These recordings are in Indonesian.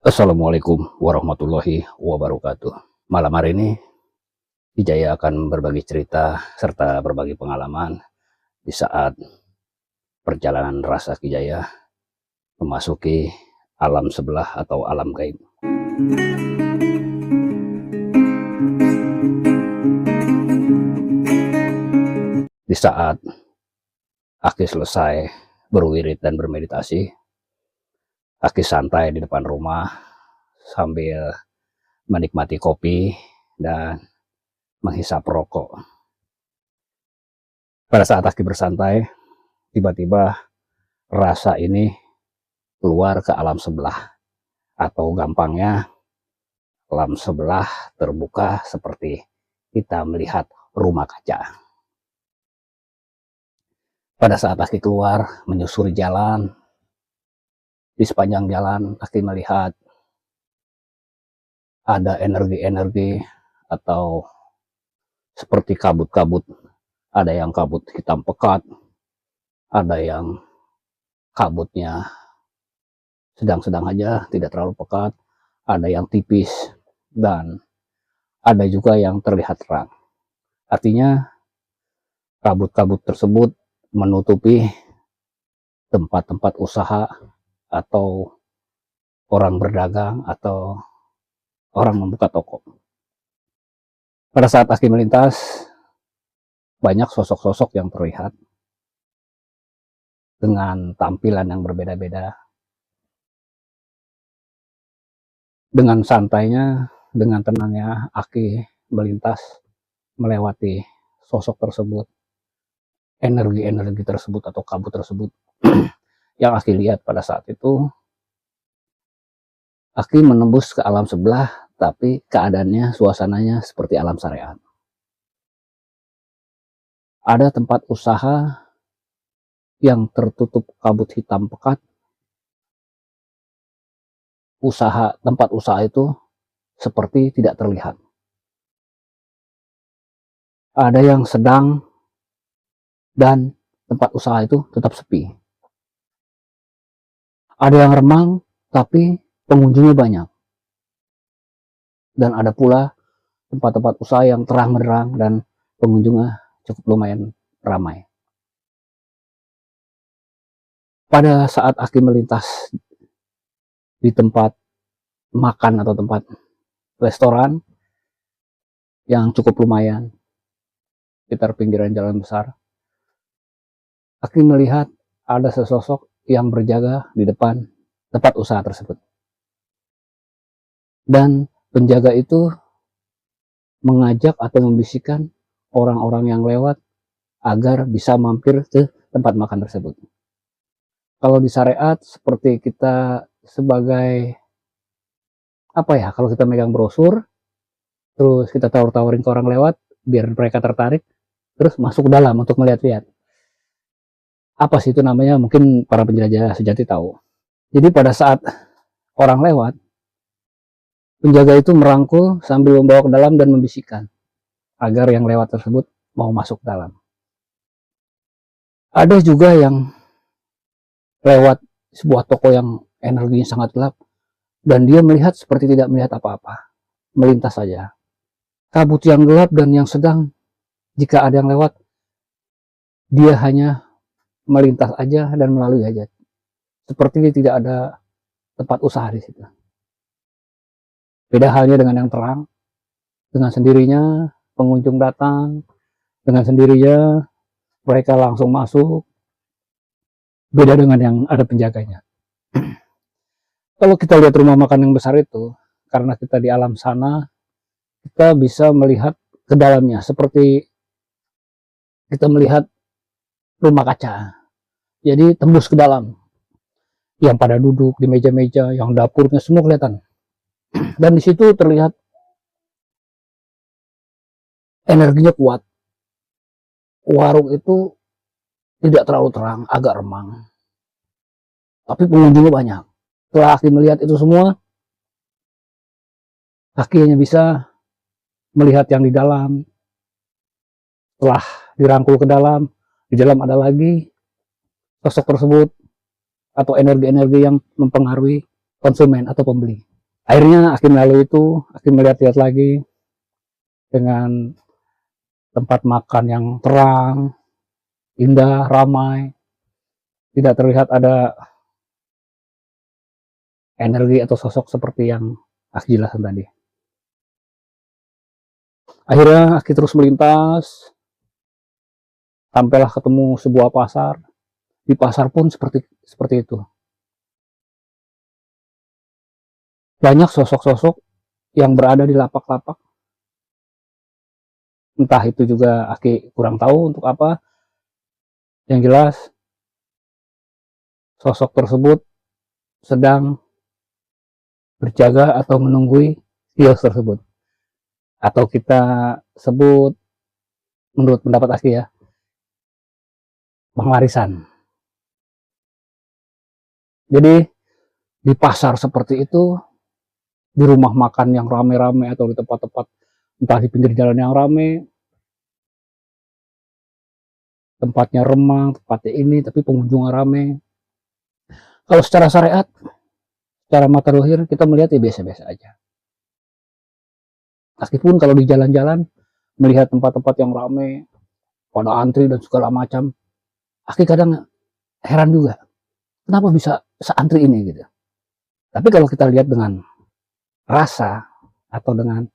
Assalamualaikum warahmatullahi wabarakatuh. Malam hari ini, Wijaya akan berbagi cerita serta berbagi pengalaman di saat perjalanan rasa Wijaya memasuki alam sebelah atau alam gaib. Di saat Aki selesai berwirid dan bermeditasi, Aki santai di depan rumah sambil menikmati kopi dan menghisap rokok. Pada saat Aki bersantai, tiba-tiba rasa ini keluar ke alam sebelah, atau gampangnya alam sebelah terbuka seperti kita melihat rumah kaca. Pada saat Aki keluar menyusuri jalan, di sepanjang jalan Aki melihat ada energi-energi atau seperti kabut-kabut. Ada yang kabut hitam pekat, ada yang kabutnya sedang-sedang aja, tidak terlalu pekat, ada yang tipis, dan ada juga yang terlihat terang. Artinya kabut-kabut tersebut menutupi tempat-tempat usaha atau orang berdagang atau orang membuka toko. Pada saat Aki melintas, banyak sosok-sosok yang terlihat dengan tampilan yang berbeda-beda. Dengan santainya, dengan tenangnya, Aki melintas melewati sosok tersebut, energi-energi tersebut atau kabut tersebut. Yang Aki lihat pada saat itu, Aki menembus ke alam sebelah, tapi keadaannya, suasananya seperti alam syariat. Ada tempat usaha yang tertutup kabut hitam pekat. Tempat usaha itu seperti tidak terlihat. Ada yang sedang dan tempat usaha itu tetap sepi. Ada yang remang tapi pengunjungnya banyak. Dan ada pula tempat-tempat usaha yang terang benderang dan pengunjungnya cukup lumayan ramai. Pada saat Aki melintas di tempat makan atau tempat restoran yang cukup lumayan, sekitar pinggiran jalan besar, Aki melihat ada sesosok yang berjaga di depan tempat usaha tersebut. Dan penjaga itu mengajak atau membisikkan orang-orang yang lewat agar bisa mampir ke tempat makan tersebut. Kalau di syariat seperti kita sebagai kalau kita megang brosur, terus kita tawar-tawarin ke orang lewat biar mereka tertarik, terus masuk ke dalam untuk melihat-lihat. Apa sih itu namanya? Mungkin para penjelajah sejati tahu. Jadi pada saat orang lewat, penjaga itu merangkul sambil membawa ke dalam dan membisikkan agar yang lewat tersebut mau masuk ke dalam. Ada juga yang lewat sebuah toko yang energinya sangat gelap dan dia melihat seperti tidak melihat apa-apa, melintas saja. Kabut yang gelap dan yang sedang, jika ada yang lewat, dia hanya melintas aja dan melalui aja, seperti tidak ada tempat usaha di situ. Beda halnya dengan yang terang, dengan sendirinya pengunjung datang, dengan sendirinya mereka langsung masuk. Beda dengan yang ada penjaganya. Kalau kita lihat rumah makan yang besar itu, karena kita di alam sana, kita bisa melihat ke dalamnya, seperti kita melihat rumah kaca. Jadi tembus ke dalam. Yang pada duduk di meja-meja, yang dapurnya semua kelihatan. Dan di situ terlihat energinya kuat. Warung itu tidak terlalu terang, agak remang. Tapi pengunjungnya banyak. Setelah Aki melihat itu semua, Aki hanya bisa melihat yang di dalam. Setelah dirangkul ke dalam, di dalam ada lagi sosok tersebut atau energi-energi yang mempengaruhi konsumen atau pembeli. Akhirnya Aki melalui itu, Aki melihat-lihat lagi dengan tempat makan yang terang, indah, ramai, tidak terlihat ada energi atau sosok seperti yang Aki jelaskan tadi. Akhirnya Aki terus melintas, sampailah ketemu sebuah pasar. Di pasar pun seperti itu. Banyak sosok-sosok yang berada di lapak-lapak. Entah itu juga Aki kurang tahu untuk apa. Yang jelas, sosok tersebut sedang berjaga atau menunggui kios tersebut. Atau kita sebut, menurut pendapat Aki ya, penglarisan. Jadi, di pasar seperti itu, di rumah makan yang rame-rame atau di tempat-tempat entah di pinggir jalan yang rame, tempatnya remang, tempatnya ini, tapi pengunjungnya rame. Kalau secara syariat, secara mata dohir, kita melihat ya biasa-biasa aja. Meskipun kalau di jalan-jalan, melihat tempat-tempat yang rame, pada antri dan segala macam, Aki kadang heran juga, kenapa bisa seantri ini gitu. Tapi kalau kita lihat dengan rasa atau dengan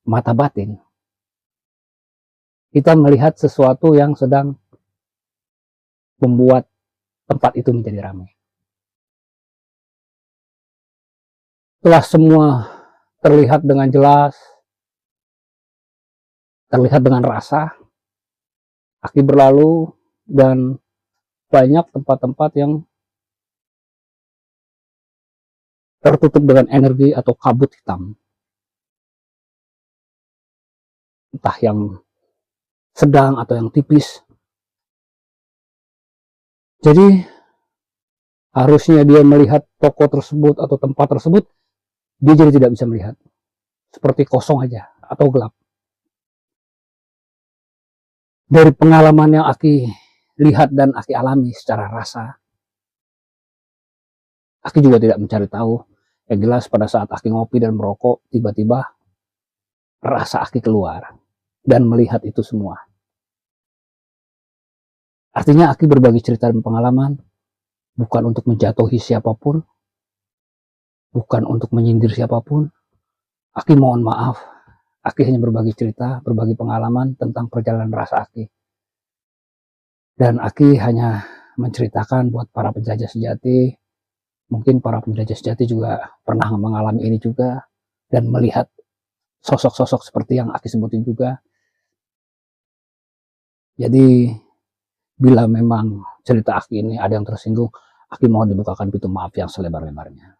mata batin, kita melihat sesuatu yang sedang membuat tempat itu menjadi ramai. Setelah semua terlihat dengan jelas, terlihat dengan rasa, Aki berlalu dan banyak tempat-tempat yang tertutup dengan energi atau kabut hitam. Entah yang sedang atau yang tipis. Jadi harusnya dia melihat toko tersebut atau tempat tersebut, dia jadi tidak bisa melihat. Seperti kosong aja atau gelap. Dari pengalaman yang Aki lihat dan Aki alami secara rasa, Aki juga tidak mencari tahu. Yang jelas pada saat Aki ngopi dan merokok, tiba-tiba rasa Aki keluar dan melihat itu semua. Artinya Aki berbagi cerita dan pengalaman bukan untuk menjatuhi siapapun, bukan untuk menyindir siapapun. Aki mohon maaf, Aki hanya berbagi cerita, berbagi pengalaman tentang perjalanan rasa Aki. Dan Aki hanya menceritakan buat para penjajah sejati, mungkin para penjajah sejati juga pernah mengalami ini juga, dan melihat sosok-sosok seperti yang Aki sebutin juga. Jadi, bila memang cerita Aki ini ada yang tersinggung, Aki mohon dibukakan pintu maaf yang selebar-lebarnya.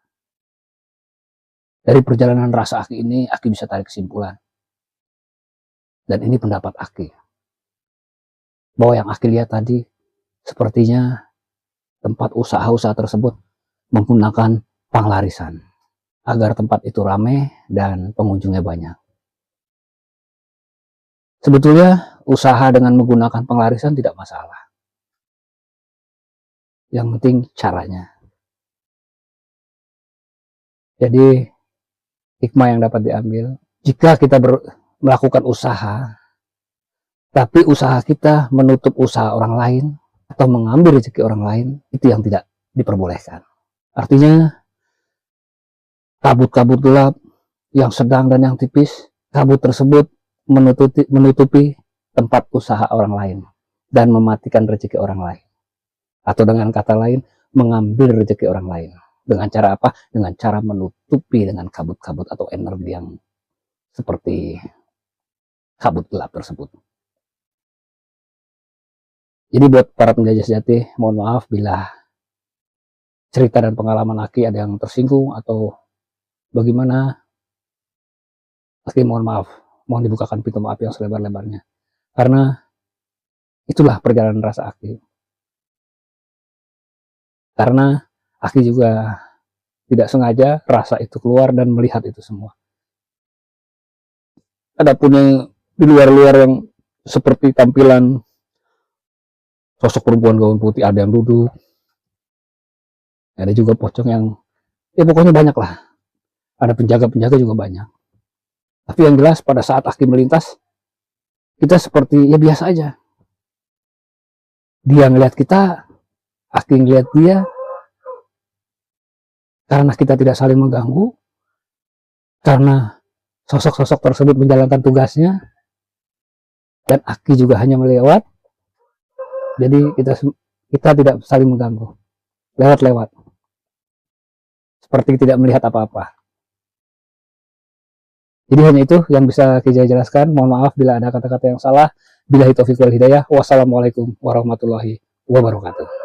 Dari perjalanan rasa Aki ini, Aki bisa tarik kesimpulan. Dan ini pendapat Aki. Bahwa yang Aki lihat tadi, sepertinya tempat usaha-usaha tersebut menggunakan penglarisan. Agar tempat itu ramai dan pengunjungnya banyak. Sebetulnya, usaha dengan menggunakan penglarisan tidak masalah. Yang penting caranya. Jadi, hikmah yang dapat diambil, jika kita melakukan usaha, tapi usaha kita menutup usaha orang lain, atau mengambil rezeki orang lain, itu yang tidak diperbolehkan. Artinya, kabut-kabut gelap yang sedang dan yang tipis, kabut tersebut menutupi tempat usaha orang lain dan mematikan rezeki orang lain. Atau dengan kata lain, mengambil rezeki orang lain. Dengan cara apa? Dengan cara menutupi dengan kabut-kabut atau energi yang seperti kabut gelap tersebut. Jadi buat para penjajah sejati, mohon maaf bila cerita dan pengalaman Aki ada yang tersinggung atau bagaimana. Aki mohon maaf, mohon dibukakan pintu maaf yang selebar-lebarnya. Karena itulah perjalanan rasa Aki. Karena Aki juga tidak sengaja rasa itu keluar dan melihat itu semua. Adapun yang di luar-luar yang seperti tampilan sosok perempuan gaun putih, ada yang duduk, ada juga pocong yang, ya pokoknya banyak lah. ada penjaga-penjaga juga banyak. Tapi yang jelas pada saat Aki melintas, kita seperti ya biasa aja. Dia ngeliat kita, Aki ngeliat dia, karena kita tidak saling mengganggu, karena sosok-sosok tersebut menjalankan tugasnya, dan Aki juga hanya melewat, jadi kita tidak saling mengganggu, lewat-lewat, seperti tidak melihat apa-apa. Jadi hanya itu yang bisa Ki Jaya jelaskan. Mohon maaf bila ada kata-kata yang salah. Billahi taufiq wal hidayah. Wassalamualaikum warahmatullahi wabarakatuh.